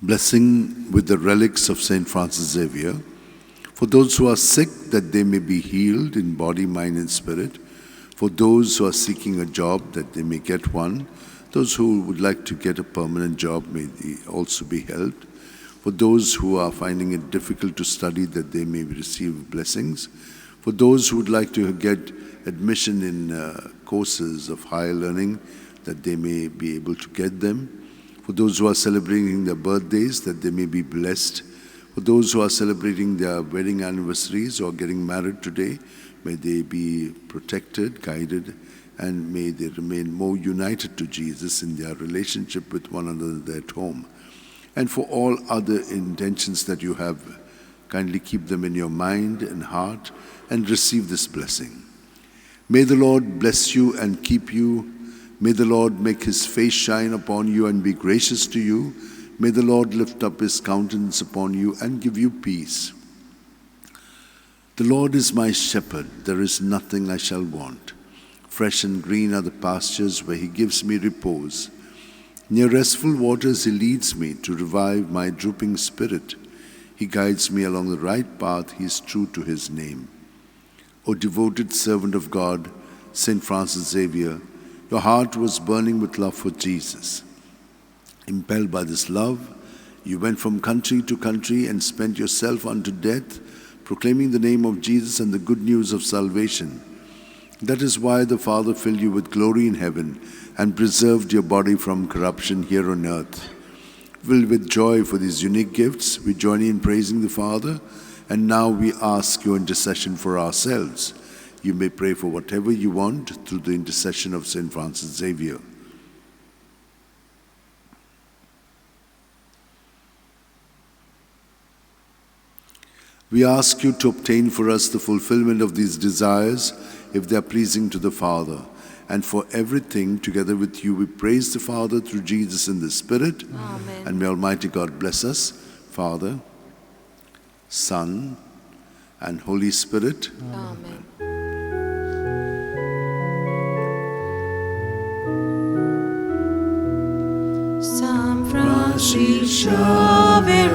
Blessing with the relics of Saint Francis Xavier, for those who are sick, that they may be healed in body, mind, and spirit, for those who are seeking a job, that they may get one, those who would like to get a permanent job, may they also be helped, for those who are finding it difficult to study, that they may receive blessings, for those who would like to get admission in courses of higher learning, that they may be able to get them, for those who are celebrating their birthdays, that they may be blessed, for those who are celebrating their wedding anniversaries or getting married today, may they be protected, guided, and may they remain more united to Jesus in their relationship with one another at home. And for all other intentions that you have, kindly keep them in your mind and heart and receive this blessing. May the Lord bless you and keep you. May the Lord make his face shine upon you and be gracious to you. May the Lord lift up his countenance upon you and give you peace. The Lord is my shepherd, there is nothing I shall want. Fresh and green are the pastures where he gives me repose. Near restful waters he leads me to revive my drooping spirit. He guides me along the right path, he is true to his name. O devoted servant of God, Saint Francis Xavier, your heart was burning with love for Jesus. Impelled by this love, you went from country to country and spent yourself unto death, proclaiming the name of Jesus and the good news of salvation. That is why the Father filled you with glory in heaven and preserved your body from corruption here on earth. Filled with joy for these unique gifts, we join in praising the Father, and now we ask your intercession for ourselves. You may pray for whatever you want through the intercession of Saint Francis Xavier. We ask you to obtain for us the fulfillment of these desires, if they are pleasing to the Father. And for everything, together with you, we praise the Father through Jesus in the Spirit. Amen. And may Almighty God bless us, Father, Son, and Holy Spirit. Amen. San Francis Xavier,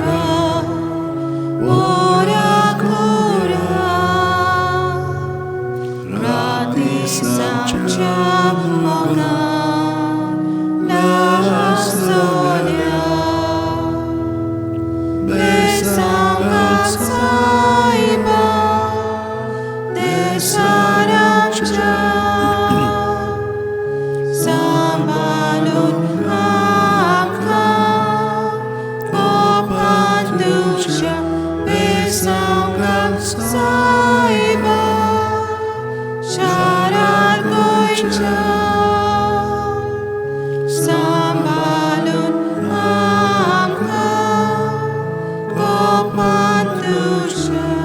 ora cura, gratis sanctamona, la storia, besam saiba, de saranja, sambalun saiba, sharar goicha, sambalun amka, kopandusha.